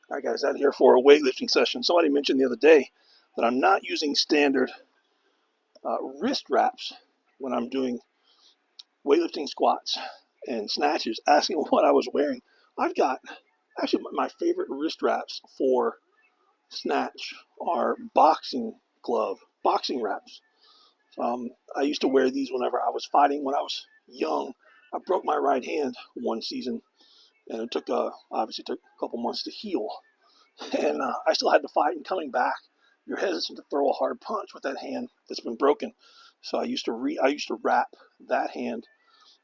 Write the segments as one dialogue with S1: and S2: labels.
S1: All right, guys, out here for a weightlifting session. Somebody mentioned the other day that I'm not using standard wrist wraps when I'm doing weightlifting squats and snatches, asking what I was wearing. I've got actually my favorite wrist wraps for snatch are boxing wraps. I used to wear these whenever I was fighting when I was young. I broke my right hand one season, and it took obviously took a couple months to heal. And I still had to fight. And coming back, you're hesitant to throw a hard punch with that hand that's been broken. So I used to wrap that hand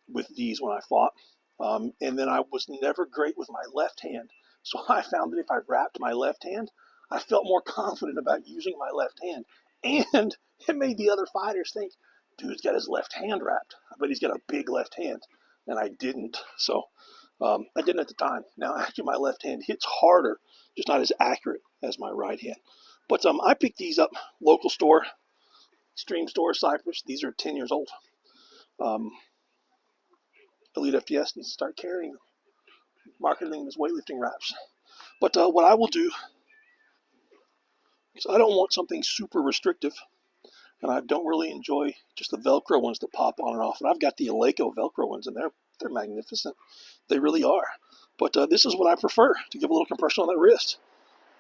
S1: with these when I fought. And then I was never great with my left hand. So I found that if I wrapped my left hand, I felt more confident about using my left hand. And it made the other fighters think, dude's got his left hand wrapped. I bet he's got a big left hand. And I didn't. So I didn't at the time. Now, actually, my left hand hits harder, just not as accurate as my right hand. But I picked these up, local store, Extreme Store, Cypress. These are 10 years old. Elite FTS needs to start carrying them, marketing them as weightlifting wraps. But what I will do is I don't want something super restrictive, and I don't really enjoy just the Velcro ones that pop on and off. And I've got the Eleiko Velcro ones, and they're magnificent. They really are. But this is what I prefer, to give a little compression on that wrist.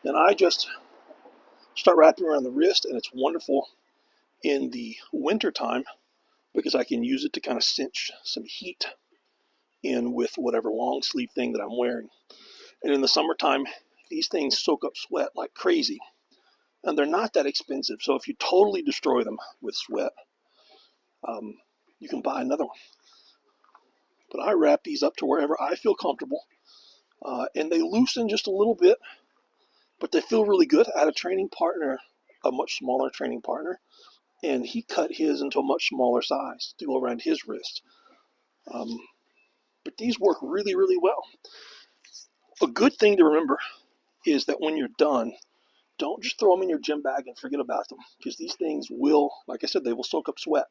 S1: And I just start wrapping around the wrist, and it's wonderful in the winter time because I can use it to kind of cinch some heat in with whatever long sleeve thing that I'm wearing. And in the summertime, these things soak up sweat like crazy, and they're not that expensive. So if you totally destroy them with sweat, you can buy another one. But I wrap these up to wherever I feel comfortable, and they loosen just a little bit, but they feel really good. I had a training partner, a much smaller training partner, and he cut his into a much smaller size to go around his wrist. But these work really, really well. A good thing to remember is that when you're done, don't just throw them in your gym bag and forget about them, because these things will, like I said, they will soak up sweat,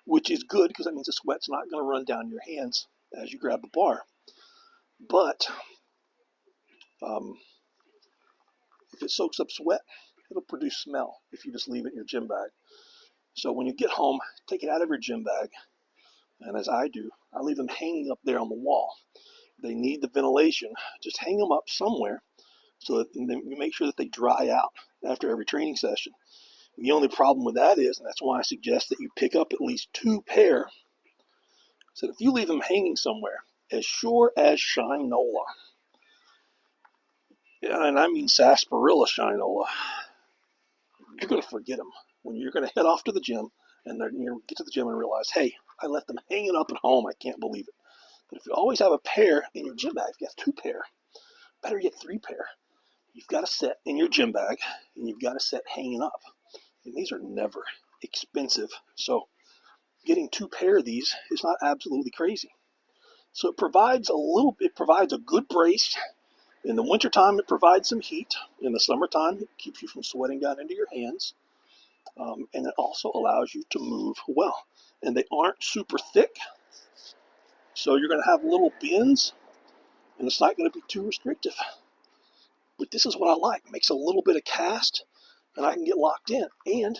S1: which is good because that means the sweat's not going to run down your hands as you grab the bar. But if it soaks up sweat, it'll produce smell if you just leave it in your gym bag. So when you get home, take it out of your gym bag, and as I do, I leave them hanging up there on the wall. They need the ventilation. Just hang them up somewhere so that you make sure that they dry out after every training session. The only problem with that is, and that's why I suggest that you pick up at least 2 pair, so that if you leave them hanging somewhere, as sure as Shinola, and I mean sarsaparilla Shinola, you're going to forget them. When you're going to head off to the gym, and then you get to the gym and realize, hey, I left them hanging up at home. I can't believe it. But if you always have a pair in your gym bag, if you have 2 pair, better get 3 pair. You've got a set in your gym bag, and you've got a set hanging up. And these are never expensive. So getting 2 pair of these is not absolutely crazy. So it provides a good brace. In the wintertime, it provides some heat. In the summertime, it keeps you from sweating down into your hands. And it also allows you to move well. And they aren't super thick, so you're going to have little bends, and it's not going to be too restrictive. But this is what I like. It makes a little bit of cast, and I can get locked in. And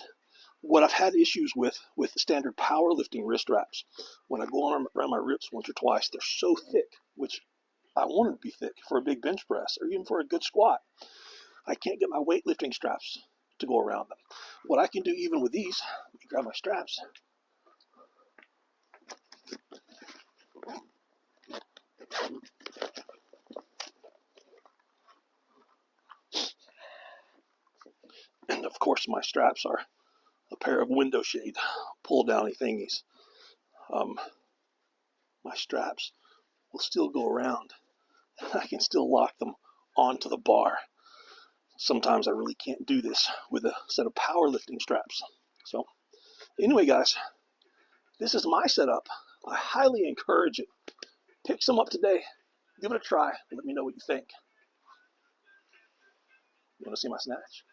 S1: what I've had issues with the standard powerlifting wrist wraps, when I go around my wrists once or twice, they're so thick, which I want it to be thick for a big bench press or even for a good squat. I can't get my weightlifting straps to go around them. What I can do even with these, let me grab my straps. And of course, my straps are a pair of window shade pull downy thingies. My straps will still go around. I can still lock them onto the bar. Sometimes I really can't do this with a set of powerlifting straps. So anyway, guys, this is my setup. I highly encourage it. Pick some up today. Give it a try. Let me know what you think. You want to see my snatch?